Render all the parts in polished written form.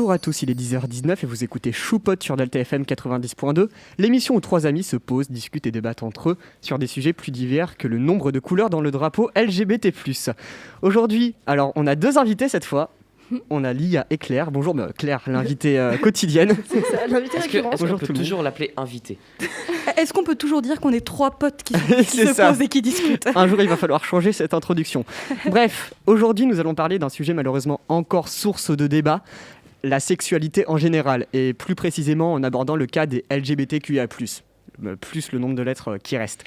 Bonjour à tous, il est 10h19 et vous écoutez Choupote sur Delta FM 90.2, l'émission où trois amis se posent, discutent et débattent entre eux sur des sujets plus divers que le nombre de couleurs dans le drapeau LGBT+. Aujourd'hui, alors on a deux invités cette fois. On a Lia et Claire. Bonjour Claire, l'invitée quotidienne. C'est ça, l'invité récurrent. Est-ce qu'on peut toujours l'appeler invité? Est-ce qu'on peut toujours dire qu'on est trois potes qui se posent et qui discutent? Un jour, il va falloir changer cette introduction. Bref, aujourd'hui, nous allons parler d'un sujet malheureusement encore source de débat, la sexualité en général, et plus précisément en abordant le cas des LGBTQIA+. Plus le nombre de lettres qui restent.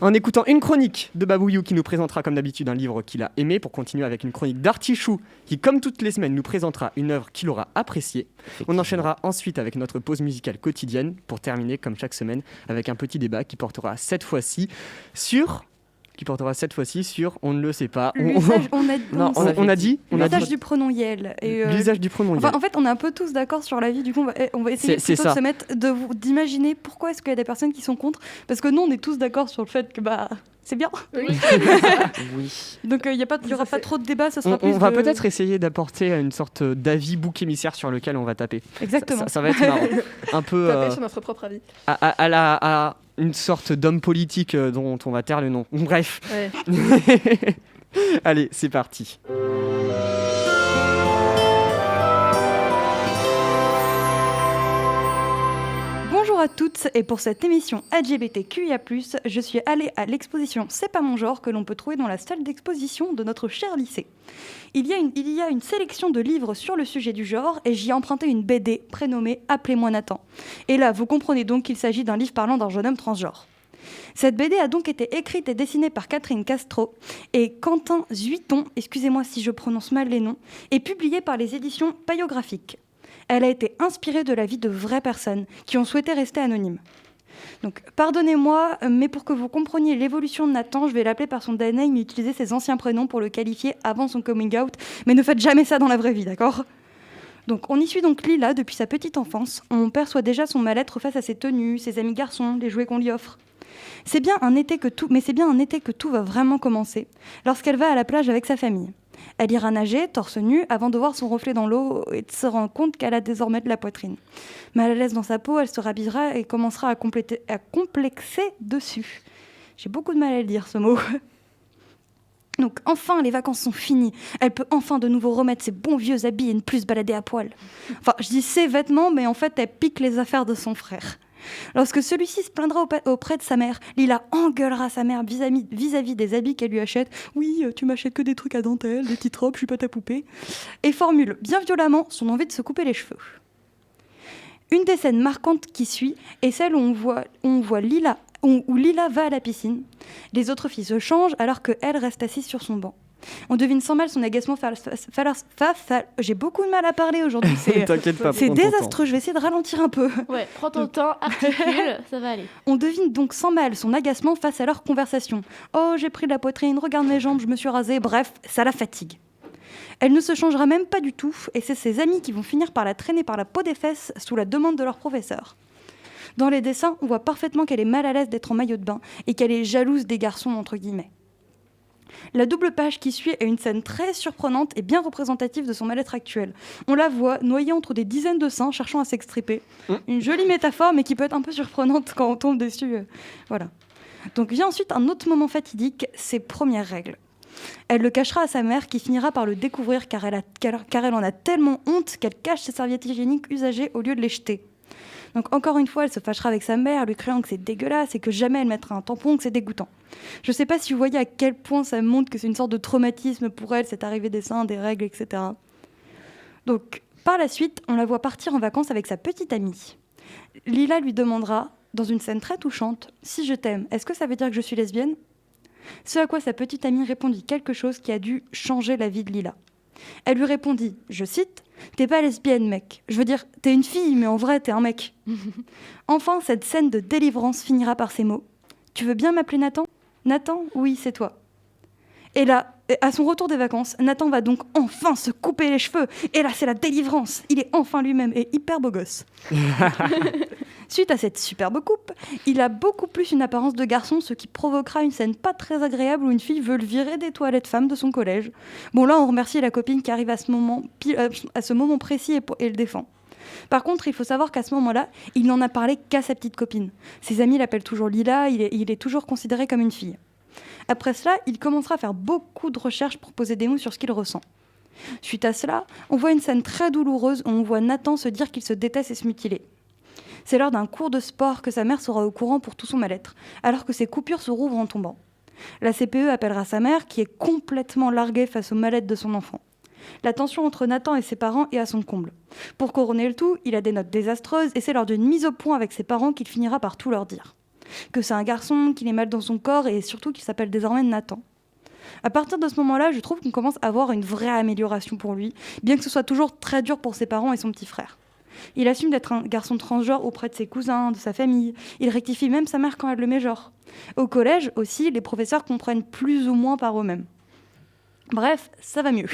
En écoutant une chronique de Babouillou qui nous présentera comme d'habitude un livre qu'il a aimé, pour continuer avec une chronique d'Artichou qui, comme toutes les semaines, nous présentera une œuvre qu'il aura appréciée. On enchaînera ensuite avec notre pause musicale quotidienne pour terminer, comme chaque semaine, avec un petit débat qui portera cette fois-ci sur... on ne le sait pas. On a dit l'usage du pronom Yel. L'usage du pronom Yel. En fait, on est un peu tous d'accord sur l'avis. Du coup, on va essayer plutôt de se mettre, d'imaginer pourquoi est-ce qu'il y a des personnes qui sont contre. Parce que nous, on est tous d'accord sur le fait que c'est bien. Oui. Oui. Donc, il n'y aura pas trop de débat. On va peut-être essayer d'apporter une sorte d'avis bouc émissaire sur lequel on va taper. Exactement. Ça va être marrant. Un peu taper sur notre propre avis. À une sorte d'homme politique dont on va taire le nom. Bref. Ouais. Allez, c'est parti. Bonjour à toutes, et pour cette émission LGBTQIA+, je suis allée à l'exposition C'est pas mon genre que l'on peut trouver dans la salle d'exposition de notre cher lycée. Il y a une sélection de livres sur le sujet du genre et j'y ai emprunté une BD prénommée Appelez-moi Nathan. Et là, vous comprenez donc qu'il s'agit d'un livre parlant d'un jeune homme transgenre. Cette BD a donc été écrite et dessinée par Catherine Castro et Quentin Zuiton, excusez-moi si je prononce mal les noms, et publiée par les éditions Paiographiques. Elle a été inspirée de la vie de vraies personnes qui ont souhaité rester anonymes. Donc, pardonnez-moi, mais pour que vous compreniez l'évolution de Nathan, je vais l'appeler par son name et utiliser ses anciens prénoms pour le qualifier avant son coming out, mais ne faites jamais ça dans la vraie vie, d'accord ? Donc, on y suit donc Lila depuis sa petite enfance. On perçoit déjà son mal-être face à ses tenues, ses amis garçons, les jouets qu'on lui offre. C'est bien un été que tout va vraiment commencer, lorsqu'elle va à la plage avec sa famille. Elle ira nager, torse nu, avant de voir son reflet dans l'eau et de se rendre compte qu'elle a désormais de la poitrine. Mal à l'aise dans sa peau, elle se rhabillera et commencera à complexer dessus. J'ai beaucoup de mal à le dire, ce mot. Donc enfin, les vacances sont finies. Elle peut enfin de nouveau remettre ses bons vieux habits et ne plus se balader à poil. Enfin, je dis ses vêtements, mais en fait, elle pique les affaires de son frère. Lorsque celui-ci se plaindra auprès de sa mère, Lila engueulera sa mère vis-à-vis des habits qu'elle lui achète. « Oui, tu m'achètes que des trucs à dentelle, des petites robes, je suis pas ta poupée. » Et formule bien violemment son envie de se couper les cheveux. Une des scènes marquantes qui suit est celle où on voit Lila, où Lila va à la piscine. Les autres filles se changent alors qu'elle reste assise sur son banc. On devine sans mal son agacement J'ai beaucoup de mal à parler aujourd'hui, c'est désastreux, je vais essayer de ralentir un peu. Ouais, prends ton temps, articule, ça va aller. On devine donc sans mal son agacement face à leur conversation. Oh, j'ai pris de la poitrine, regarde mes jambes, je me suis rasée, bref, ça la fatigue. Elle ne se changera même pas du tout, et c'est ses amis qui vont finir par la traîner par la peau des fesses sous la demande de leur professeur. Dans les dessins, on voit parfaitement qu'elle est mal à l'aise d'être en maillot de bain, et qu'elle est jalouse des garçons, entre guillemets. La double page qui suit est une scène très surprenante et bien représentative de son mal-être actuel. On la voit noyée entre des dizaines de seins cherchant à s'extriper. Une jolie métaphore, mais qui peut être un peu surprenante quand on tombe dessus. Voilà. Donc vient ensuite un autre moment fatidique, ses premières règles. Elle le cachera à sa mère qui finira par le découvrir car elle en a tellement honte qu'elle cache ses serviettes hygiéniques usagées au lieu de les jeter. Donc encore une fois, elle se fâchera avec sa mère, lui criant que c'est dégueulasse et que jamais elle mettra un tampon, que c'est dégoûtant. Je ne sais pas si vous voyez à quel point ça montre que c'est une sorte de traumatisme pour elle, cette arrivée des seins, des règles, etc. Donc par la suite, on la voit partir en vacances avec sa petite amie. Lila lui demandera, dans une scène très touchante, « Si je t'aime, est-ce que ça veut dire que je suis lesbienne ?» Ce à quoi sa petite amie répondit quelque chose qui a dû changer la vie de Lila. Elle lui répondit, je cite, « T'es pas lesbienne, mec. Je veux dire, t'es une fille, mais en vrai, t'es un mec. » Enfin, cette scène de délivrance finira par ces mots. « Tu veux bien m'appeler Nathan ? Nathan, oui, c'est toi. » Et là, à son retour des vacances, Nathan va donc enfin se couper les cheveux. Et là, c'est la délivrance. Il est enfin lui-même et hyper beau gosse. Suite à cette superbe coupe, il a beaucoup plus une apparence de garçon, ce qui provoquera une scène pas très agréable où une fille veut le virer des toilettes femmes de son collège. Bon là, on remercie la copine qui arrive à ce moment précis et le défend. Par contre, il faut savoir qu'à ce moment-là, il n'en a parlé qu'à sa petite copine. Ses amis l'appellent toujours Lila, il est toujours considéré comme une fille. Après cela, il commencera à faire beaucoup de recherches pour poser des mots sur ce qu'il ressent. Suite à cela, on voit une scène très douloureuse où on voit Nathan se dire qu'il se déteste et se mutiler. C'est lors d'un cours de sport que sa mère sera au courant pour tout son mal-être, alors que ses coupures se rouvrent en tombant. La CPE appellera sa mère, qui est complètement larguée face au mal-être de son enfant. La tension entre Nathan et ses parents est à son comble. Pour couronner le tout, il a des notes désastreuses et c'est lors d'une mise au point avec ses parents qu'il finira par tout leur dire. Que c'est un garçon, qu'il est mal dans son corps et surtout qu'il s'appelle désormais Nathan. À partir de ce moment-là, je trouve qu'on commence à avoir une vraie amélioration pour lui, bien que ce soit toujours très dur pour ses parents et son petit frère. Il assume d'être un garçon transgenre auprès de ses cousins, de sa famille. Il rectifie même sa mère quand elle le mégenre. Au collège aussi, les professeurs comprennent plus ou moins par eux-mêmes. Bref, ça va mieux.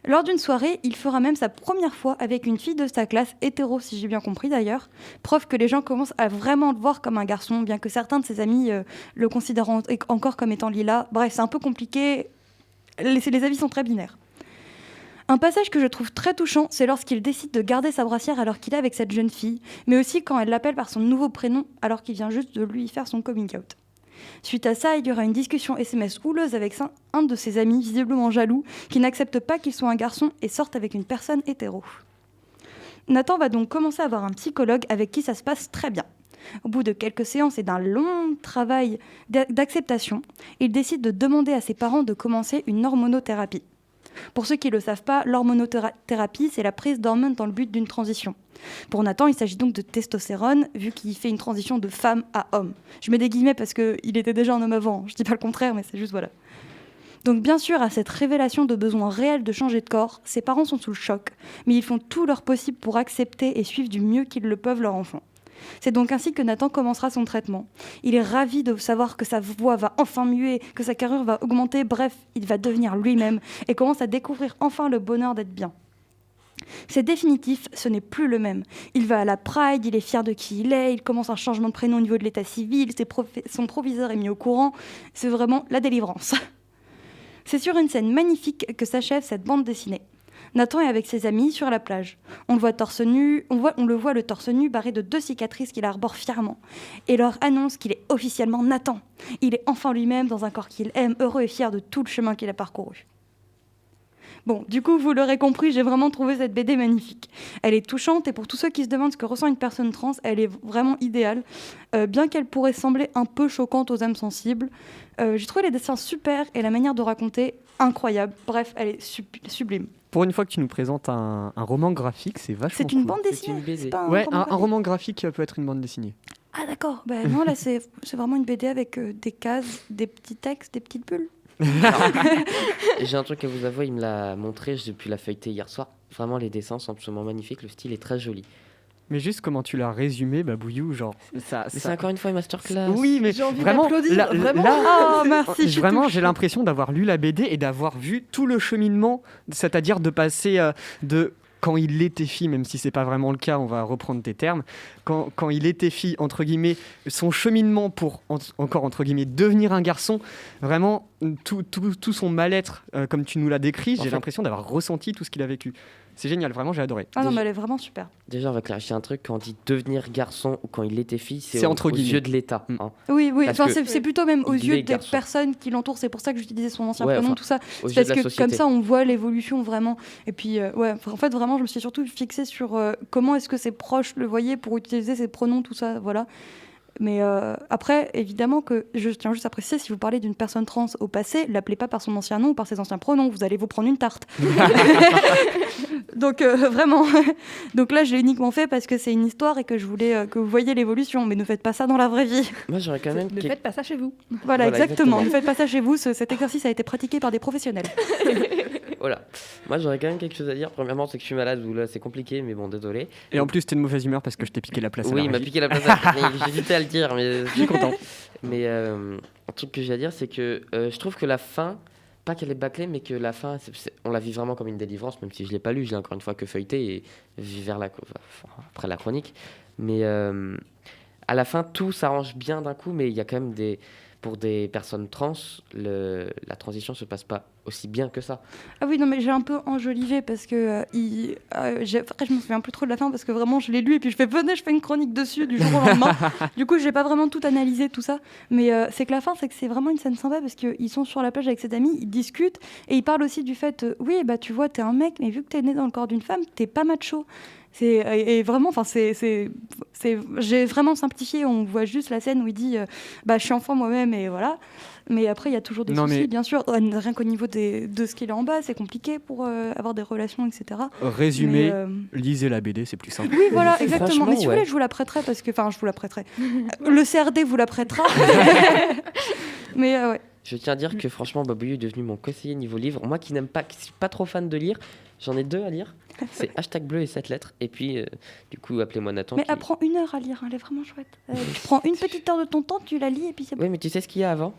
Lors d'une soirée, il fera même sa première fois avec une fille de sa classe, hétéro si j'ai bien compris d'ailleurs, preuve que les gens commencent à vraiment le voir comme un garçon, bien que certains de ses amis le considèrent encore comme étant Lila. Bref, c'est un peu compliqué, les avis sont très binaires. Un passage que je trouve très touchant, c'est lorsqu'il décide de garder sa brassière alors qu'il est avec cette jeune fille, mais aussi quand elle l'appelle par son nouveau prénom alors qu'il vient juste de lui faire son coming out. Suite à ça, il y aura une discussion SMS houleuse avec un de ses amis, visiblement jaloux, qui n'accepte pas qu'il soit un garçon et sorte avec une personne hétéro. Nathan va donc commencer à avoir un psychologue avec qui ça se passe très bien. Au bout de quelques séances et d'un long travail d'acceptation, il décide de demander à ses parents de commencer une hormonothérapie. Pour ceux qui ne le savent pas, l'hormonothérapie, c'est la prise d'hormones dans le but d'une transition. Pour Nathan, il s'agit donc de testostérone, vu qu'il fait une transition de femme à homme. Je mets des guillemets parce qu'il était déjà un homme avant, je ne dis pas le contraire, mais c'est juste voilà. Donc bien sûr, à cette révélation de besoin réel de changer de corps, ses parents sont sous le choc, mais ils font tout leur possible pour accepter et suivre du mieux qu'ils le peuvent leur enfant. C'est donc ainsi que Nathan commencera son traitement. Il est ravi de savoir que sa voix va enfin muer, que sa carrure va augmenter, bref, il va devenir lui-même et commence à découvrir enfin le bonheur d'être bien. C'est définitif, ce n'est plus le même. Il va à la Pride, il est fier de qui il est, il commence un changement de prénom au niveau de l'état civil, son proviseur est mis au courant, c'est vraiment la délivrance. C'est sur une scène magnifique que s'achève cette bande dessinée. Nathan est avec ses amis sur la plage. On le voit le torse nu barré de 2 cicatrices qu'il arbore fièrement et leur annonce qu'il est officiellement Nathan. Il est enfin lui-même dans un corps qu'il aime, heureux et fier de tout le chemin qu'il a parcouru. Bon, du coup, vous l'aurez compris, j'ai vraiment trouvé cette BD magnifique. Elle est touchante et pour tous ceux qui se demandent ce que ressent une personne trans, elle est vraiment idéale. Bien qu'elle pourrait sembler un peu choquante aux âmes sensibles, j'ai trouvé les dessins super et la manière de raconter incroyable. Bref, elle est sublime. Pour une fois que tu nous présentes un roman graphique, c'est vachement C'est une cool. bande C'est dessinée. une BD. C'est pas Ouais, roman un graphique. roman graphique peut être une bande dessinée. Ah d'accord, non là c'est vraiment une BD avec des cases, des petits textes, des petites bulles. J'ai un truc à vous avouer, il me l'a montré, j'ai pu la feuilleter hier soir. Vraiment, les dessins sont absolument magnifiques, le style est très joli. Mais juste comment tu l'as résumé, Bouillou, genre ça. Mais c'est encore une fois une masterclass. Oui, mais J'ai envie vraiment, d'applaudir, vraiment. Oh merci, je suis vraiment, touchée. j'ai l'impression d'avoir lu la BD et d'avoir vu tout le cheminement, c'est-à-dire de passer de quand il était fille, même si c'est pas vraiment le cas, on va reprendre tes termes, quand il était fille, entre guillemets, son cheminement pour, encore entre guillemets, devenir un garçon, vraiment, tout son mal-être, comme tu nous l'as décrit, En j'ai fait- l'impression d'avoir ressenti tout ce qu'il a vécu. C'est génial, vraiment, j'ai adoré. Ah non, Déjà- mais elle est vraiment super. Déjà, on va clarifier un truc, quand on dit devenir garçon ou quand il était fille, C'est c'est entre aux guillemets. yeux de l'État. Mm. hein. Oui, Parce enfin, que c'est plutôt même aux il yeux est des garçon. personnes qui l'entourent. C'est pour ça que j'utilisais son ancien Ouais, prénom, enfin, tout ça. Aux C'est yeux de parce la que société. comme ça, on voit l'évolution vraiment. Et puis, en fait, vraiment, je me suis surtout fixée sur comment est-ce que ses proches le voyaient pour utiliser ses pronoms, tout ça, voilà. Mais après, évidemment que je tiens juste à préciser, si vous parlez d'une personne trans au passé, l'appelez pas par son ancien nom ou par ses anciens pronoms, vous allez vous prendre une tarte. Donc vraiment. Donc là, je l'ai uniquement fait parce que c'est une histoire et que je voulais que vous voyiez l'évolution, mais ne faites pas ça dans la vraie vie. Moi, j'aurais quand même... Ne faites pas ça chez vous. Voilà, Voilà, exactement. exactement. Ne faites pas ça chez vous. Cet exercice a été pratiqué par des professionnels. Voilà. Moi, j'aurais quand même quelque chose à dire. Premièrement, c'est que je suis malade, ou là, c'est compliqué, mais bon, désolé. Et en plus, t'es de mauvaise humeur parce que je t'ai piqué la place à Oui, la il m'a régie. piqué la place. J'ai hésité à le dire, mais Je suis content. Mais un truc que j'ai à dire, c'est que je trouve que la fin, pas qu'elle est bâclée, mais que la fin, on la vit vraiment comme une délivrance, même si je ne l'ai pas lu, je l'ai encore une fois que feuilleté et vu vers après la chronique. Mais à la fin, tout s'arrange bien d'un coup, mais il y a quand même pour des personnes trans, la transition se passe pas aussi bien que ça. Ah oui, non, mais j'ai un peu enjolivé parce que après, je me souviens plus trop de la fin parce que vraiment, je l'ai lu et puis venez, je fais une chronique dessus du jour au lendemain. Du coup, j'ai pas vraiment tout analysé, tout ça. Mais c'est que la fin, c'est que c'est vraiment une scène sympa parce qu'ils sont sur la plage avec ses amis, ils discutent et ils parlent aussi du fait, oui, bah tu vois, t'es un mec, mais vu que t'es né dans le corps d'une femme, t'es pas macho. Et vraiment, enfin, j'ai vraiment simplifié. On voit juste la scène où il dit, bah, je suis enfant moi-même et voilà. Mais après, il y a toujours des soucis, bien sûr. Rien qu'au niveau de ce qu'il est en bas, c'est compliqué pour avoir des relations, etc. Résumé, lisez la BD, c'est plus simple. Oui, voilà, exactement. Mais si vous voulez, je vous la prêterai parce que, enfin, je vous la prêterai. Le CRD vous la prêtera. Mais ouais. Je tiens à dire que franchement, Babouillou est devenu mon conseiller niveau livre. Moi qui suis pas trop fan de lire, j'en ai 2 à lire. C'est #bleu et 7 lettres. Et puis, du coup, appelez-moi Nathan. Mais apprends 1 heure à lire, elle est vraiment chouette. Tu prends une petite heure de ton temps, tu la lis et puis c'est bon. Oui, mais tu sais ce qu'il y a avant ?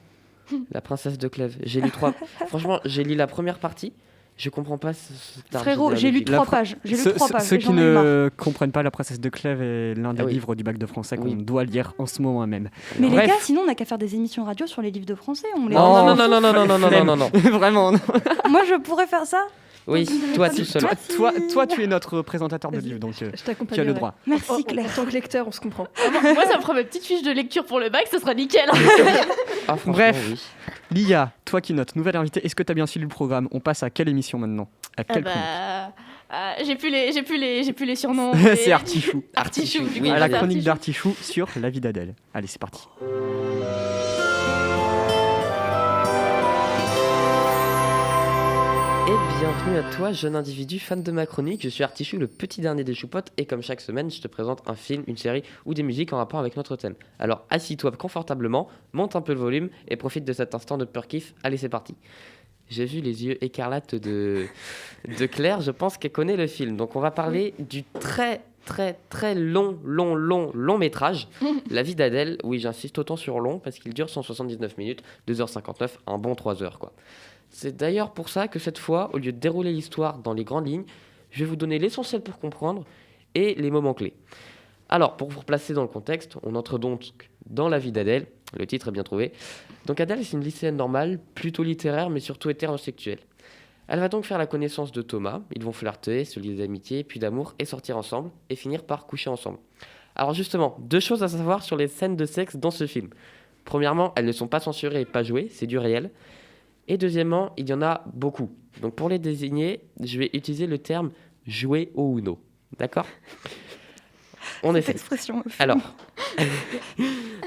La princesse de Clèves. J'ai lu 3. Franchement, j'ai lu la première partie. Je comprends pas Frérot, j'ai lu 3 pages. Ceux qui ne comprennent pas, La princesse de Clèves est l'un des livres du bac de français qu'on doit lire en ce moment même. Mais les gars, sinon on n'a qu'à faire des émissions radio sur les livres de français. On les non. Vraiment, non. Moi, je pourrais faire ça. Oui, toi tout seul. Toi, tu es notre présentateur de livre, donc tu as le droit. Merci Claire. En tant que lecteur, on se comprend. Moi, ça me fera ma petite fiche de lecture pour le bac, ça sera nickel. Bref, oui. Lia, toi qui notes, nouvelle invitée, est-ce que tu as bien suivi le programme ? On passe à quelle émission maintenant ? À quelle chronique ? J'ai plus les surnoms. C'est Artichou. Artichou, du coup. Oui, la chronique d'Artichou sur la vie d'Adèle. Allez, c'est parti. Et bienvenue à toi, jeune individu fan de ma chronique. Je suis Artichou, le petit dernier des choupottes, et comme chaque semaine, je te présente un film, une série ou des musiques en rapport avec notre thème. Alors assis-toi confortablement, monte un peu le volume et profite de cet instant de pur kiff. Allez, c'est parti. J'ai vu les yeux écarlates de Claire, je pense qu'elle connaît le film. Donc on va parler du très long métrage, La vie d'Adèle. Oui, j'insiste autant sur long parce qu'il dure 179 minutes, 2h59, un bon 3h quoi. C'est d'ailleurs pour ça que cette fois, au lieu de dérouler l'histoire dans les grandes lignes, je vais vous donner l'essentiel pour comprendre et les moments clés. Alors, pour vous replacer dans le contexte, on entre donc dans La vie d'Adèle. Le titre est bien trouvé. Donc Adèle, c'est une lycéenne normale, plutôt littéraire, mais surtout hétérosexuelle. Elle va donc faire la connaissance de Thomas. Ils vont flirter, se lier d'amitié, puis d'amour, et sortir ensemble, et finir par coucher ensemble. Alors justement, 2 choses à savoir sur les scènes de sexe dans ce film. Premièrement, elles ne sont pas censurées et pas jouées, c'est du réel. Et deuxièmement, il y en a beaucoup. Donc pour les désigner, je vais utiliser le terme « jouer au Uno ». D'accord ? On essaie. Expression. Alors,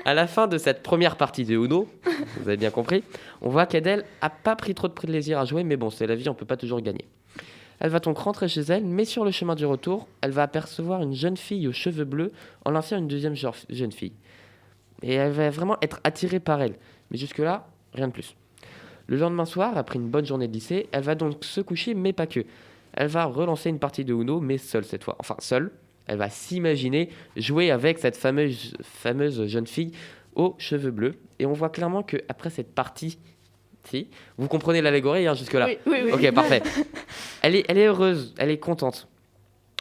à la fin de cette première partie de Uno, vous avez bien compris, on voit qu'Adèle n'a pas pris trop de plaisir à jouer, mais bon, c'est la vie, on ne peut pas toujours gagner. Elle va donc rentrer chez elle, mais sur le chemin du retour, elle va apercevoir une jeune fille aux cheveux bleus en lançant une deuxième jeune fille. Et elle va vraiment être attirée par elle. Mais jusque-là, rien de plus. Le lendemain soir, après une bonne journée de lycée, elle va donc se coucher, mais pas que. Elle va relancer une partie de Uno, mais seule cette fois. Enfin, seule. Elle va s'imaginer jouer avec cette fameuse jeune fille aux cheveux bleus. Et on voit clairement qu'après cette partie, si, vous comprenez l'allégorie jusque-là ? Oui. Ok, parfait. Elle est heureuse, elle est contente.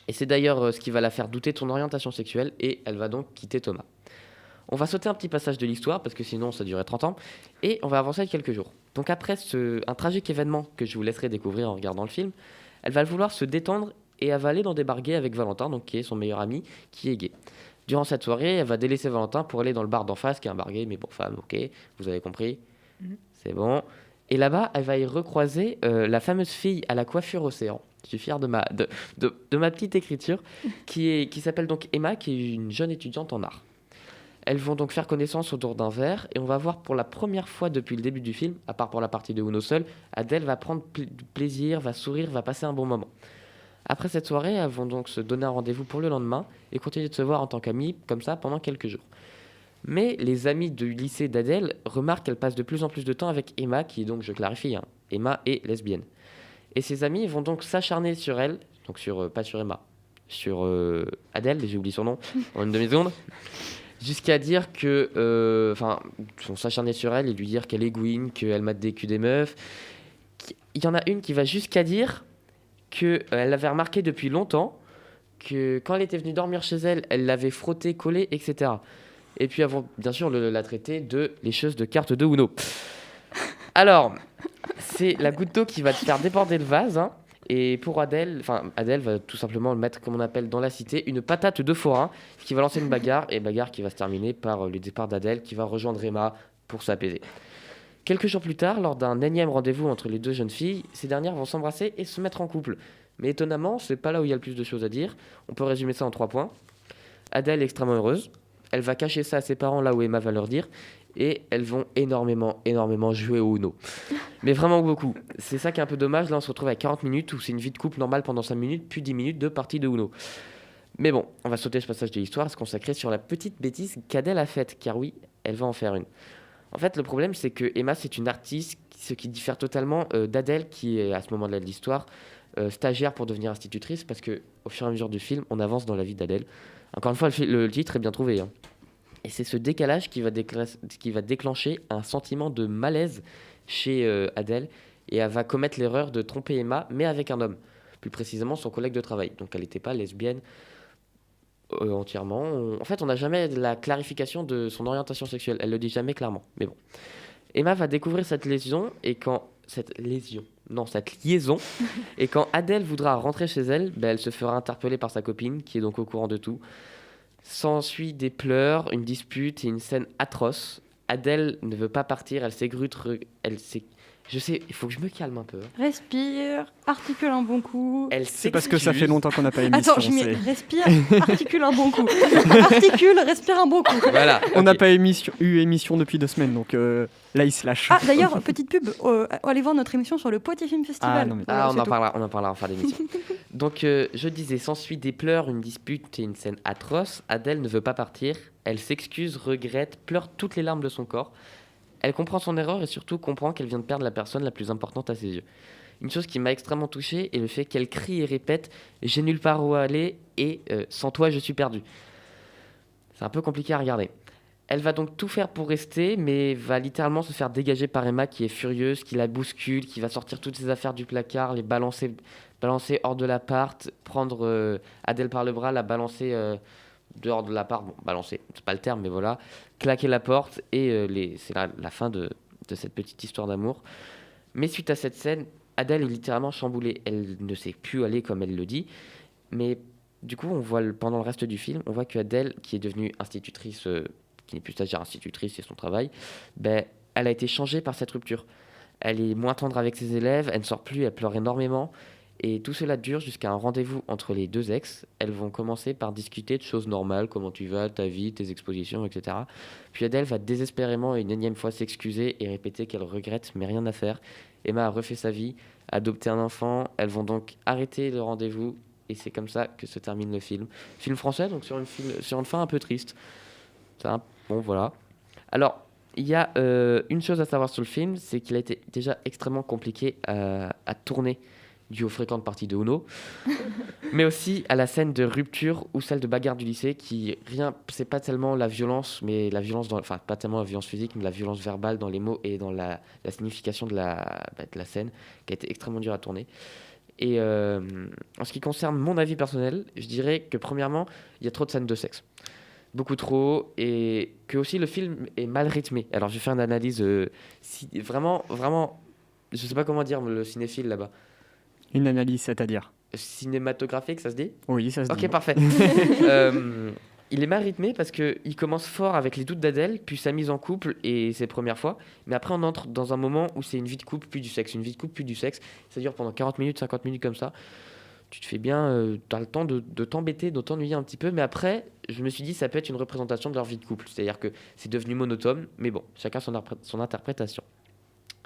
Et c'est d'ailleurs ce qui va la faire douter de son orientation sexuelle, et elle va donc quitter Thomas. On va sauter un petit passage de l'histoire, parce que sinon ça durerait 30 ans, et on va avancer de quelques jours. Donc après un tragique événement que je vous laisserai découvrir en regardant le film, elle va vouloir se détendre et elle va aller dans des bars gays avec Valentin, donc qui est son meilleur ami, qui est gay. Durant cette soirée, elle va délaisser Valentin pour aller dans le bar d'en face, qui est un bar gay, mais bon, femme, ok, vous avez compris, c'est bon. Et là-bas, elle va y recroiser la fameuse fille à la coiffure océan. Je suis fier de ma petite écriture, qui s'appelle donc Emma, qui est une jeune étudiante en art. Elles vont donc faire connaissance autour d'un verre, et on va voir pour la première fois depuis le début du film, à part pour la partie de Uno seul, Adèle va prendre plaisir, va sourire, va passer un bon moment. Après cette soirée, elles vont donc se donner un rendez-vous pour le lendemain et continuer de se voir en tant qu'amies, comme ça, pendant quelques jours. Mais les amis du lycée d'Adèle remarquent qu'elle passe de plus en plus de temps avec Emma, qui est donc, je clarifie, Emma est lesbienne. Et ses amis vont donc s'acharner sur elle, donc pas sur Emma, sur Adèle, j'ai oublié son nom, en une demi-seconde, jusqu'à dire que... vont s'acharner sur elle et lui dire qu'elle est gouine, qu'elle mate des culs des meufs. Il y en a une qui va jusqu'à dire qu'elle avait remarqué depuis longtemps que quand elle était venue dormir chez elle, elle l'avait frotté, collé, etc. Et puis avant, bien sûr, la traiter de lécheuse de cartes de Uno. Alors, c'est la goutte d'eau qui va te faire déborder le vase. Hein. Et pour Adèle va tout simplement le mettre, comme on appelle dans la cité, une patate de forain qui va lancer une bagarre. Et bagarre qui va se terminer par le départ d'Adèle qui va rejoindre Emma pour s'apaiser. Quelques jours plus tard, lors d'un énième rendez-vous entre les deux jeunes filles, ces dernières vont s'embrasser et se mettre en couple. Mais étonnamment, c'est pas là où il y a le plus de choses à dire. On peut résumer ça en 3 points. Adèle est extrêmement heureuse. Elle va cacher ça à ses parents là où Emma va leur dire. Et elles vont énormément jouer au Uno. Mais vraiment beaucoup. C'est ça qui est un peu dommage. Là, on se retrouve à 40 minutes où c'est une vie de couple normale pendant 5 minutes, puis 10 minutes de partie de Uno. Mais bon, on va sauter ce passage de l'histoire et se consacrer sur la petite bêtise qu'Adèle a faite. Car oui, elle va en faire une. En fait, le problème, c'est que Emma, c'est une artiste, ce qui diffère totalement d'Adèle, qui est à ce moment-là de l'histoire stagiaire pour devenir institutrice, parce que au fur et à mesure du film, on avance dans la vie d'Adèle. Encore une fois, le titre est bien trouvé. Hein. Et c'est ce décalage qui va déclencher un sentiment de malaise chez Adèle, et elle va commettre l'erreur de tromper Emma, mais avec un homme, plus précisément son collègue de travail. Donc elle n'était pas lesbienne entièrement. En fait, on n'a jamais la clarification de son orientation sexuelle. Elle le dit jamais clairement. Mais bon. Emma va découvrir cette liaison, et cette liaison. Et quand Adèle voudra rentrer chez elle, elle se fera interpeller par sa copine, qui est donc au courant de tout. S'ensuit des pleurs, une dispute et une scène atroce. Adèle ne veut pas partir, elle s'égrute, je sais, il faut que je me calme un peu. Respire, articule un bon coup. C'est parce que ça fait longtemps qu'on n'a pas émission. Attends, je mets respire, articule un bon coup. Articule, respire un bon coup. Voilà. On n'a pas eu émission depuis 2 semaines, donc là il se lâche. Ah d'ailleurs, petite pub, allez voir notre émission sur le Poitiers Film Festival. On en parlera en fin d'émission. Donc je disais, s'ensuit des pleurs, une dispute et une scène atroce. Adèle ne veut pas partir, elle s'excuse, regrette, pleure toutes les larmes de son corps. Elle comprend son erreur et surtout comprend qu'elle vient de perdre la personne la plus importante à ses yeux. Une chose qui m'a extrêmement touché est le fait qu'elle crie et répète « J'ai nulle part où aller et sans toi je suis perdue ». C'est un peu compliqué à regarder. Elle va donc tout faire pour rester, mais va littéralement se faire dégager par Emma qui est furieuse, qui la bouscule, qui va sortir toutes ses affaires du placard, les balancer hors de l'appart, prendre Adèle par le bras, la balancer dehors de l'appart, bon, balancer, c'est pas le terme, mais voilà, claquer la porte, et c'est la fin de cette petite histoire d'amour. Mais suite à cette scène, Adèle est littéralement chamboulée. Elle ne sait plus aller comme elle le dit, mais du coup, on voit pendant le reste du film, on voit que Adèle, qui est devenue institutrice, qui n'est plus stagiaire, institutrice, c'est son travail, elle a été changée par cette rupture. Elle est moins tendre avec ses élèves, elle ne sort plus, elle pleure énormément. Et tout cela dure jusqu'à un rendez-vous entre les deux ex. Elles vont commencer par discuter de choses normales, comment tu vas, ta vie, tes expositions, etc. Puis Adèle va désespérément une énième fois s'excuser et répéter qu'elle regrette, mais rien à faire. Emma a refait sa vie, a adopté un enfant. Elles vont donc arrêter le rendez-vous. Et c'est comme ça que se termine le film. Film français, donc sur une fin un peu triste. Bon, voilà. Alors, il y a une chose à savoir sur le film, c'est qu'il a été déjà extrêmement compliqué à tourner, dû aux fréquentes parties de Uno, mais aussi à la scène de rupture ou celle de bagarre du lycée, c'est pas tellement la violence, mais la violence, pas tellement la violence physique, mais la violence verbale dans les mots et dans la signification de la scène, qui a été extrêmement dure à tourner. Et en ce qui concerne mon avis personnel, je dirais que premièrement, il y a trop de scènes de sexe. Beaucoup trop, et que aussi le film est mal rythmé. Alors je vais faire une analyse, vraiment, je sais pas comment dire le cinéphile là-bas. Une analyse, c'est-à-dire cinématographique, ça se dit ? Oui, ça se dit. Ok, parfait. Il est mal rythmé parce qu'il commence fort avec les doutes d'Adèle, puis sa mise en couple et ses premières fois. Mais après, on entre dans un moment où c'est une vie de couple, puis du sexe. Une vie de couple, puis du sexe. Ça dure pendant 40 minutes, 50 minutes comme ça. Tu te fais bien, tu as le temps de t'embêter, de t'ennuyer un petit peu. Mais après, je me suis dit, ça peut être une représentation de leur vie de couple. C'est-à-dire que c'est devenu monotone, mais bon, chacun son interprétation.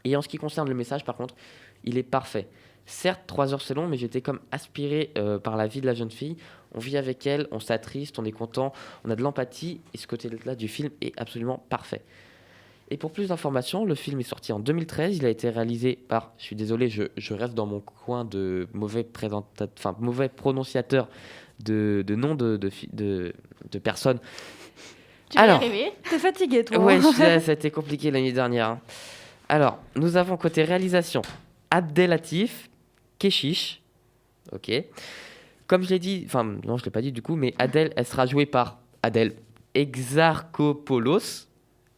Et en ce qui concerne le message, par contre, il est parfait. Certes, 3 heures c'est long, mais j'étais comme aspiré par la vie de la jeune fille. On vit avec elle, on s'attriste, on est content, on a de l'empathie, et ce côté-là du film est absolument parfait. Et pour plus d'informations, le film est sorti en 2013, il a été réalisé par, je suis désolé, je reste dans mon coin de mauvais prononciateur de noms de personnes. Tu vas y Alors, arriver. T'es fatigué, toi. ouais, ça a été compliqué l'année dernière. Hein. Alors, nous avons côté réalisation Abdelatif Keshish, ok. comme je l'ai dit, enfin non je l'ai pas dit du coup, mais Adèle, elle sera jouée par Adèle Exarchopoulos,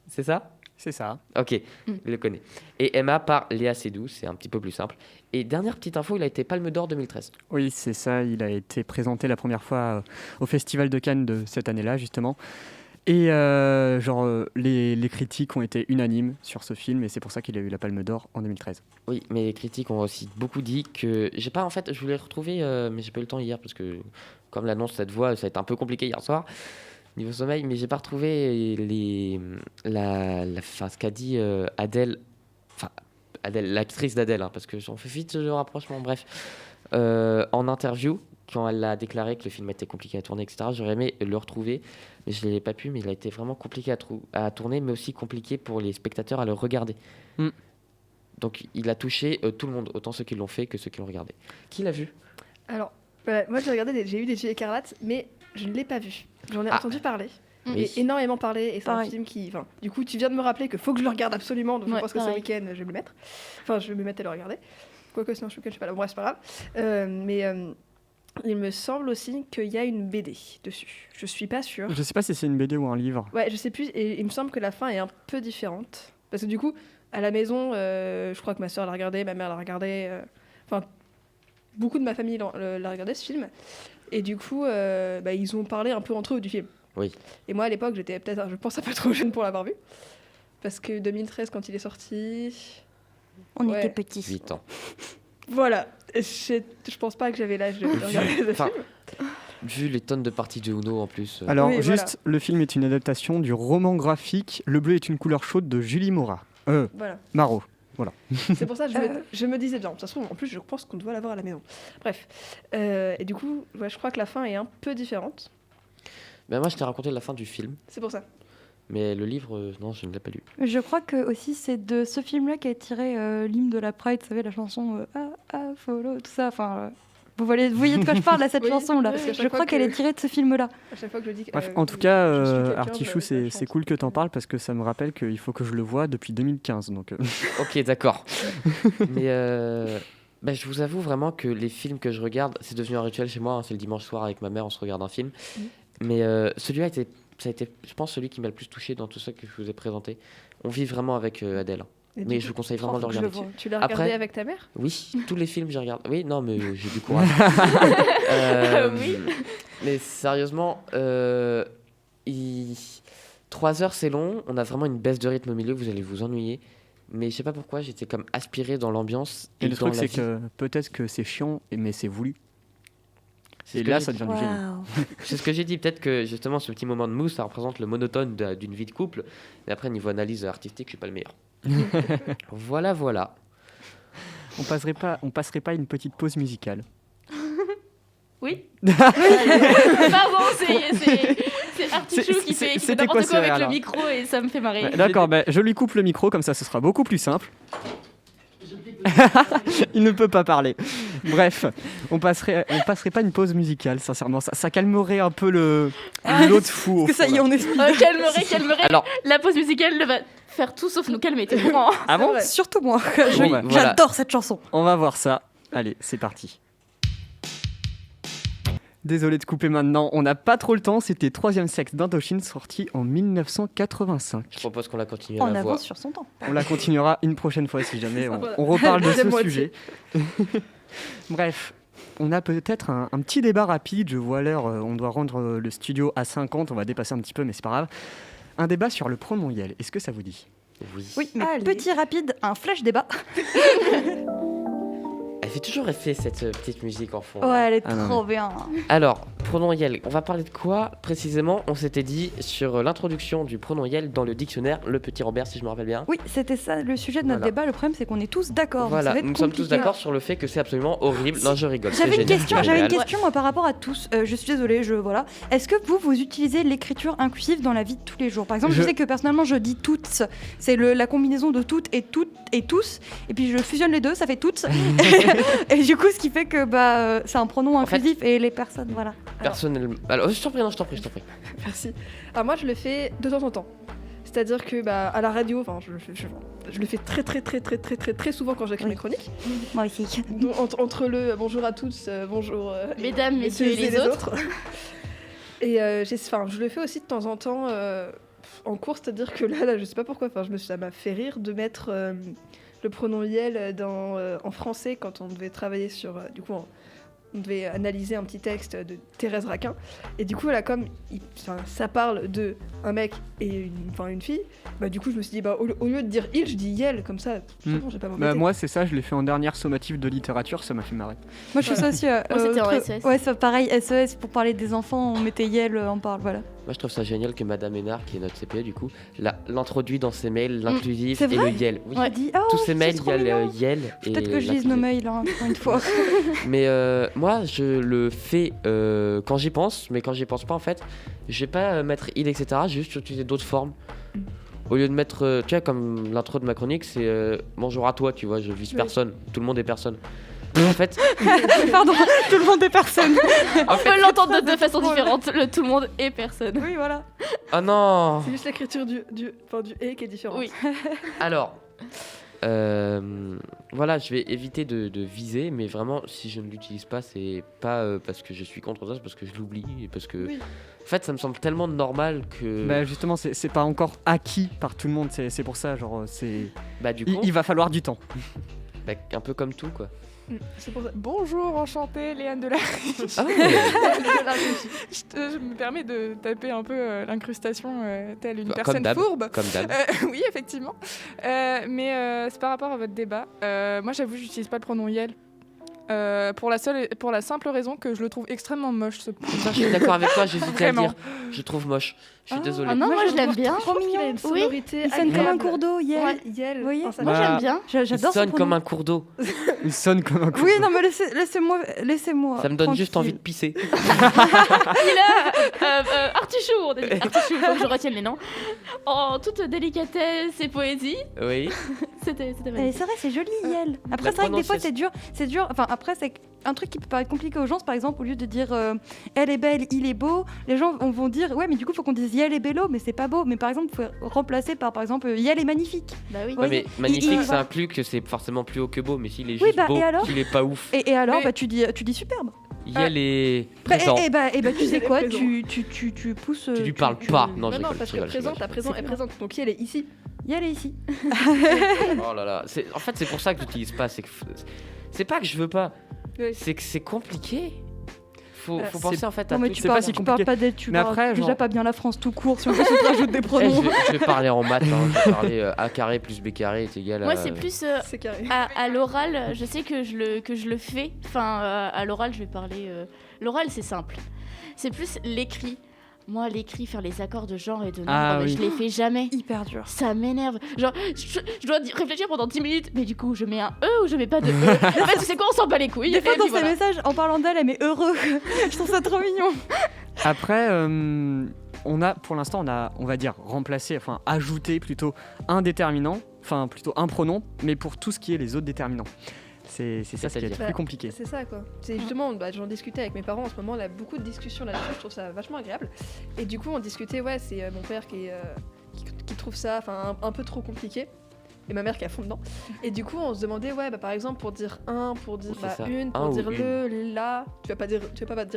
c'est ça? C'est ça. Ok, je le connais. Et Emma par Léa Seydoux, c'est un petit peu plus simple. Et dernière petite info, il a été Palme d'Or 2013. Oui, c'est ça. Il a été présenté la première fois au Festival de Cannes de cette année-là, justement. Et les critiques ont été unanimes sur ce film et c'est pour ça qu'il a eu la Palme d'Or en 2013. Oui, mais les critiques ont aussi beaucoup dit que... J'ai pas, en fait, je voulais retrouver, mais j'ai pas eu le temps hier parce que, comme l'annonce cette voix, ça a été un peu compliqué hier soir, niveau sommeil, mais j'ai pas retrouvé ce qu'a dit Adèle, enfin, Adèle, l'actrice d'Adèle, hein, parce que j'en fais vite le rapprochement, bref, en interview, quand elle a déclaré que le film était compliqué à tourner, etc. J'aurais aimé le retrouver, mais je ne l'ai pas pu, mais il a été vraiment compliqué à tourner, mais aussi compliqué pour les spectateurs à le regarder. Donc il a touché tout le monde, autant ceux qui l'ont fait que ceux qui l'ont regardé. Qui l'a vu? Alors, moi j'ai eu des yeux écarlates, mais je ne l'ai pas vu. J'en ai entendu parler. Oui. Et énormément parlé, et c'est Pareil. un film qui... Du coup, tu viens de me rappeler qu'il faut que je le regarde absolument, donc je Ouais, pense que ce pareil. week-end, je vais me le mettre. Enfin, je vais me mettre à le regarder. Quoique sinon, ce week-end, je suis pas là. Bon, bref, c'est pas grave. Il me semble aussi qu'il y a une BD dessus. Je suis pas sûre. Je sais pas si c'est une BD ou un livre. Ouais, je sais plus, et il me semble que la fin est un peu différente. Parce que du coup, à la maison, je crois que ma soeur l'a regardé, ma mère l'a regardé. Enfin, beaucoup de ma famille l'a regardé, ce film. Et du coup, ils ont parlé un peu entre eux du film. Oui. Et moi, à l'époque, j'étais peut-être, je pense, un peu trop jeune pour l'avoir vu. Parce que 2013, quand il est sorti... On Ouais. était petits. 8 ans. Voilà. Je pense pas que j'avais l'âge de regarder ce Enfin, film. vu les tonnes de parties de Uno en plus. Alors, Oui, juste, le film est une adaptation du roman graphique Le bleu est une couleur chaude de Julie Morat. Voilà. Marot. C'est pour ça que je me disais bien. De toute façon, en plus, je pense qu'on doit l'avoir à la maison. Bref. Et du coup, je crois que la fin est un peu différente. Ben moi, je t'ai raconté la fin du film, C'est pour ça. mais le livre, non, je ne l'ai pas lu. Je crois que aussi c'est de ce film-là qu'a tiré l'hymne de la Pride, vous savez, la chanson follow, tout ça. Enfin, vous voyez de quoi je parle, là, cette Oui, chanson-là. parce qu'à chaque Je fois crois qu'elle que- est tirée de ce film-là. À chaque fois que je dis. Bref, en tout cas, je suis quelqu'un, Artichou, je le c'est chante. cool que t'en parles parce que ça me rappelle qu'il faut que je le voie depuis 2015. Donc, Ok, d'accord. Mais je vous avoue vraiment que les films que je regarde, c'est devenu un rituel chez moi, hein. C'est le dimanche soir avec ma mère, on se regarde un film. Mais celui-là, ça a été, je pense, celui qui m'a le plus touché dans tout ça que je vous ai présenté. On vit vraiment avec Adèle. Et du Mais coup, je vous conseille vraiment de le faut que je regarder. le vois. Tu l'as regardé Après- avec ta mère? Oui, tous les films, j'ai regardé. Oui, non, mais j'ai du courage. Oui. Mais sérieusement, 3 heures, c'est long. On a vraiment une baisse de rythme au milieu, vous allez vous ennuyer. Mais je sais pas pourquoi, j'étais comme aspiré dans l'ambiance. et le dans truc, la c'est vie. que peut-être que c'est chiant, mais c'est voulu. C'est Et ce que là, j'ai ça dit. devient du génie. Waouh. C'est ce que j'ai dit. Peut-être que justement, ce petit moment de mousse, ça représente le monotone d'une vie de couple. Mais après, niveau analyse artistique, je suis pas le meilleur. Voilà. On passerait pas une petite pause musicale. Oui. Pardon, c'est Artichou qui fait c'était quoi n'importe quoi avec alors le micro et ça me fait marrer. Ouais, d'accord, je lui coupe le micro, comme ça ce sera beaucoup plus simple. Il ne peut pas parler. Bref, on passerait pas une pause musicale, sincèrement. Ça calmerait un peu l'autre fou. au Parce que ça fond, y est, là. on est. Calmerait. Alors, La pause musicale va faire tout sauf nous calmer, t'es au courant, hein. Ah bon Ouais. Surtout moi. Oui, voilà. J'adore cette chanson. On va voir ça. Allez, c'est parti. Désolé de couper maintenant, on n'a pas trop le temps. C'était Troisième sexe d'Indochine, sorti en 1985. je propose qu'on la continue On à la voix. avance sur son temps. On la continuera une prochaine fois si jamais on, Voilà. on reparle de Deuxième ce moitié. sujet. Bref, on a peut-être un petit débat rapide. Je vois l'heure, on doit rendre le studio à 50. On va dépasser un petit peu, mais c'est pas grave. Un débat sur le pronom Yel. Est-ce que ça vous dit? Oui. Oui, mais Allez. petit rapide, un flash débat. Elle fait toujours effet cette petite musique en fond. Ouais, elle est Ah non, trop bien. Alors, pronom Yel, on va parler de quoi précisément? On s'était dit sur l'introduction du pronom Yel dans le dictionnaire, le petit Robert, si je me rappelle bien. Oui, c'était ça le sujet de notre Voilà. débat. Le problème, c'est qu'on est tous d'accord. Voilà, Ça va être nous sommes tous compliqué. d'accord sur le fait que c'est absolument horrible. Non, je rigole. c'est J'avais une génial, question, c'est j'avais une génial. question moi par rapport à tous. Je suis désolée, voilà. Est-ce que vous utilisez l'écriture inclusive dans la vie de tous les jours? Par exemple, je sais que personnellement, je dis toutes. C'est la combinaison de toutes et tous. Et puis je fusionne les deux, ça fait toutes. Et du coup, ce qui fait que c'est un pronom En fait- inclusif et les personnes, voilà. Personnellement. Alors, je t'en prie, non, je t'en prie. Merci. Alors moi, je le fais de temps en temps. c'est-à-dire que à la radio, enfin, je le fais très souvent quand j'écris mes chroniques. Moi aussi. Donc, entre le bonjour à tous, bonjour Mesdames, messieurs et les autres. Et je le fais aussi de temps en temps en cours, c'est-à-dire que là, je sais pas pourquoi, ça m'a fait rire de mettre le pronom Yel en français quand on devait travailler sur, on devait analyser un petit texte de Thérèse Raquin. Et du coup, là, comme ça parle de un mec et une fille, du coup, je me suis dit, au lieu de dire il, je dis Yel, comme ça, c'est bon, j'ai pas m'embêter. Moi, c'est ça, je l'ai fait en dernière sommative de littérature, ça m'a fait marrer. Moi, je fais ça aussi. Moi, c'était en SES. Ouais, c'est pareil, SES, pour parler des enfants, on mettait Yel, on parle, voilà. Moi, je trouve ça génial que Madame Hénard, qui est notre CPE, du coup, l'introduit dans ses mails, l'inclusif C'est et vrai le Yel. Oui. Ouais. Dit, Tous ces mails, il y a mignon. le Yel et Peut-être que je lise nos l'inclusif. mails, hein, pour une fois. Mais moi, je le fais quand j'y pense, mais quand j'y pense pas, en fait, je vais pas mettre il, etc. J'ai juste utiliser d'autres formes. Au lieu de mettre, tu vois, comme l'intro de ma chronique, c'est bonjour à toi, tu vois, je vise personne, tout le monde est personne. En fait, Pardon, tout le monde est personne. On peut l'entendre de deux façons différentes. Tout le monde et personne. Oui, voilà. oh non. C'est juste l'écriture du et qui est différente. Oui. Alors, voilà, je vais éviter de viser, mais vraiment, si je ne l'utilise pas, c'est pas parce que je suis contre ça, c'est parce que je l'oublie et parce que, Oui. en fait, ça me semble tellement normal que, Bah justement, c'est pas encore acquis par tout le monde, c'est pour ça, genre, du coup, il va falloir du temps. un peu comme tout, quoi. C'est pour ça. Bonjour, enchantée, Léane Delary. Ah ouais. Je me permets de taper un peu l'incrustation telle une Comme personne d'hab. fourbe. Comme d'hab. Oui, effectivement. Mais c'est par rapport à votre débat. Moi, j'avoue, j'utilise pas le pronom Yel. Pour la simple raison que je le trouve extrêmement moche, ce pronom. Je suis d'accord avec toi, j'hésitais à le Vraiment. dire. Je le trouve moche. Je suis désolé. Ah non, moi je l'aime bien. Trop mignon. Il a une Oui. sonorité Il sonne comme un agréable. cours d'eau, Yel. Ouais. Yel. Vous voyez Enfin, ça Moi va. j'aime bien. Il J'adore ce sonne pronom. comme un cours d'eau. Il sonne comme un coup. Oui, non, mais laissez-moi. Ça me donne juste envie de tranquille. pisser. Il a Artichaut, on a dit Artichaut, faut que je retienne les noms. En toute délicatesse et poésie. Oui. C'était Mais magnifique. c'est vrai, c'est joli, Yel. Après, La c'est vrai que des fois, prononciation. c'est dur. Enfin, après, c'est un truc qui peut paraître compliqué aux gens. C'est par exemple, au lieu de dire elle est belle, il est beau, les gens vont dire ouais, mais du coup, faut qu'on dise Yel est bello, mais c'est pas beau. Mais par exemple, il faut remplacer par exemple Yel est magnifique. Bah oui. Ouais, mais il- magnifique, il- ça inclut que c'est forcément plus haut que beau, mais s'il est Oui, juste bah, beau, et alors qu'il est pas ouf. Et alors, Mais- tu dis superbe. Yel est Après, présent. tu sais quoi, Présent. tu pousses. Tu lui parles pas. Non, je Non, rigole, parce je que rigole, je présent, rigole. ta présent C'est est clair. présente. Donc, elle est ici. Yel est ici. Oh là là. En fait, c'est pour ça que j'utilise pas. C'est pas que je veux pas. Oui. C'est que c'est compliqué. Faut c'est- penser en fait à Non, mais tout. tu c'est parles, pas si tu parles compliqué. pas d'elle, tu Mais parles après, déjà genre- pas bien la France tout court. Si on te rajoute des Eh, pronoms. je vais parler en maths. Hein. Je vais parler A carré plus B carré est égal à. Moi c'est plus C'est carré. à l'oral, je sais que je le fais. Enfin, à l'oral, je vais parler. L'oral, c'est simple. C'est plus l'écrit. Moi, l'écrit, faire les accords de genre et de nombre, Ah mais oui. je les fais jamais. Hyper dur. Ça m'énerve. Genre, je dois réfléchir pendant 10 minutes, mais du coup, je mets un E ou je mets pas de E. En fait, tu sais quoi, on s'en bat les couilles. Des fois, Et dans puis ses voilà. messages, en parlant d'elle, elle met heureux. Je trouve ça trop mignon. Après, on a, pour l'instant, on va dire, remplacé, enfin, ajouté plutôt un déterminant, enfin, plutôt un pronom, mais pour tout ce qui est les autres déterminants. C'est ça ce qui est C'est-à-dire plus compliqué. C'est ça quoi. C'est justement, j'en discutais avec mes parents en ce moment, on a beaucoup de discussions là-dessus, je trouve ça vachement agréable. Et du coup, on discutait, ouais, c'est mon père qui trouve ça un peu trop compliqué. Et ma mère qui est à fond dedans. Et du coup, on se demandait, ouais, par exemple, pour dire un, pour dire Oui, c'est ça. une, Un pour ou dire une. le, la, tu vas pas dire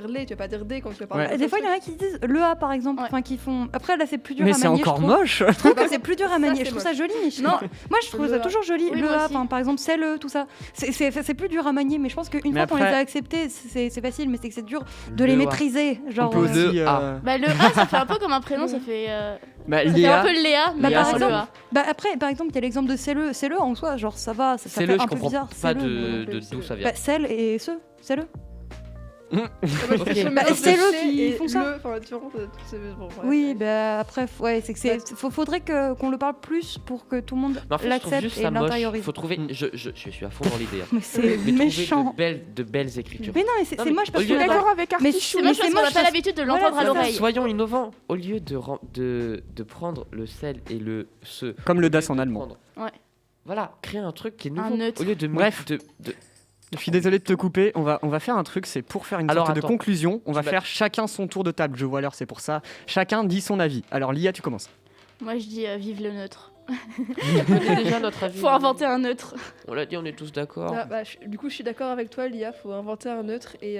les, tu vas pas dire des quand tu vas parler. Ouais. Et des fois, il y en a qui disent le A par exemple, Ouais. enfin qui font. Après, là, c'est plus dur Mais à c'est manier. encore je trouve. moche. Je trouve que c'est plus dur à Ça, manier. c'est Je trouve ça moche. joli. Mais Non. moi, je trouve Le ça A. toujours joli. Oui, le moi A, aussi. enfin, par exemple, c'est le, tout ça. C'est plus dur à manier, mais je pense qu'une Mais fois qu'on les après- a acceptés, c'est facile, mais c'est que c'est dur de Le les A. maîtriser. On Genre, peut aussi. Le A. Bah, le A, ça fait un peu comme un prénom, ça fait. Bah, Ça fait un Léa, peu Léa, mais Léa, pas c'est le le- A. bah après, par exemple, il y a l'exemple de c'est le en soi, genre ça va, ça C'est fait le, je un peu comprends bizarre. pas c'est le. de d'où ça vient. Bah, celle et ce, c'est le. Ok. Bah, c'est eux qui et font ça. le, enfin, tu vois, bon, bref. Oui, bah après, ouais, c'est que faudrait qu'on le parle plus pour que tout le monde Mais en fait, je trouve l'accepte juste et ça moche. l'intériorise. Faut trouver. Mm. Je suis à fond dans l'idée. hein. Mais c'est Mais trouver méchant. de belles écritures. Mais non, mais c'est Non, c'est mais moche parce au que lieu Je suis de- d'accord avec Mais Artichaut. C'est moche parce qu'on n'a pas parce- l'habitude de Voilà, l'entendre à c'est ça. l'oreille. Soyons innovants. Au lieu de prendre le sel et le ce. comme le au lieu das en de allemand. prendre- Ouais. Voilà, créer un truc qui est Un nouveau. neutre. Au lieu de Bref. Je suis désolé de te couper. On va faire un truc, c'est pour faire une Alors, sorte de attends. conclusion. On va Tu vas- faire chacun son tour de table. Je vois l'heure, c'est pour ça. Chacun dit son avis. Alors, Lia, tu commences. Moi, je dis vive le neutre. On connaît déjà notre avis. Faut inventer un neutre. On l'a dit, on est tous d'accord. Ah, bah, du coup, je suis d'accord avec toi, Lia. Faut inventer un neutre et.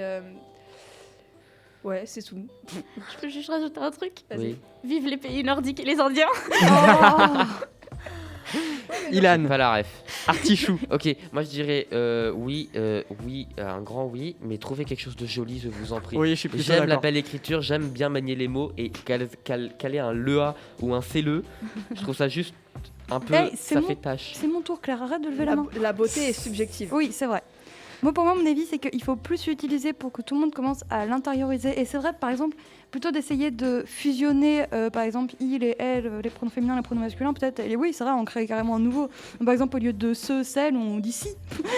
Ouais, c'est tout. Je peux juste rajouter un truc. Vas-y. Oui. Vive les pays nordiques et les Indiens. Ilan, Pas la ref. Artichou. Ok, moi je dirais oui, un grand oui, mais trouvez quelque chose de joli, je vous en prie. Oui, je suis plutôt J'aime la d'accord. belle écriture, j'aime bien manier les mots et caler un LEA ou un CLE, je trouve ça juste un peu, Hey, c'est ça mon- fait tâche. C'est mon tour, Claire, arrête de lever la main. La beauté est subjective. Oui, c'est vrai. Moi, pour moi, mon avis, c'est qu'il faut plus l'utiliser pour que tout le monde commence à l'intérioriser. Et c'est vrai, par exemple, plutôt d'essayer de fusionner, par exemple, il et elle, les pronoms féminins, les pronoms masculins, peut-être. Et oui, c'est vrai, on crée carrément un nouveau. Par exemple, au lieu de ce, celle, on dit si.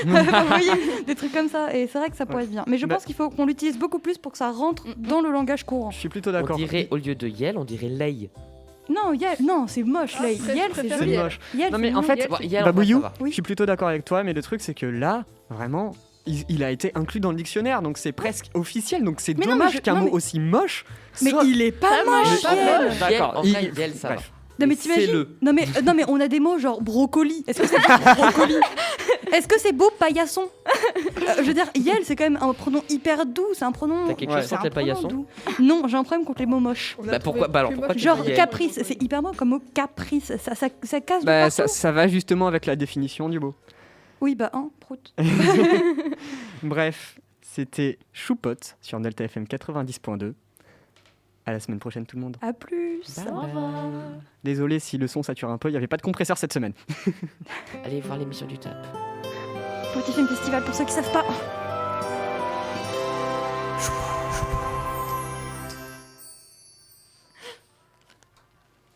Vous voyez, des trucs comme ça. Et c'est vrai que ça pourrait être bien. Mais je Bah- pense qu'il faut qu'on l'utilise beaucoup plus pour que ça rentre dans le langage courant. Je suis plutôt On d'accord. dirait, au lieu de Yel, on dirait Lei. Non, Yel, non, c'est moche, Ah, là. je Yel, c'est préfère C'est joli. Yel. moche. Yel, Non, c'est mais en mignon. fait, Yel, Bon, Yel, en Babouyou, vrai, ça va. Oui. je suis plutôt d'accord avec toi, mais le truc, c'est que là, vraiment, il a été inclus dans le dictionnaire, donc c'est presque officiel. Donc c'est Mais non, mais dommage je- qu'un non, mot mais- aussi moche Mais soit. il est pas Pas moche, moche, pas Yel. moche. D'accord. En vrai, Yel, ça va. Bref. Non mais Mais t'imagines fais-le. non mais on a des mots genre brocoli. Est-ce que c'est beau, brocoli? Est-ce que c'est beau paillasson? Je veux dire, Yel c'est quand même un pronom hyper doux, c'est un pronom. T'as quelque Ouais. chose c'est contre un les pronom paillassons doux. Non, j'ai un problème contre les mots moches. On a Bah, trouvé pourquoi- bah, alors, plus pourquoi moche tu que Genre dis Yel. caprice, c'est hyper beau comme mot caprice, ça casse Bah, de ça, partout. ça va justement avec la définition du mot. Oui bah prout. Bref, c'était Choupote sur Delta FM 90.2. À la semaine prochaine tout le monde. À plus. Au revoir. Désolé si le son sature un peu, il n'y avait pas de compresseur cette semaine. Allez voir l'émission du TAP. Petit film festival pour ceux qui savent pas.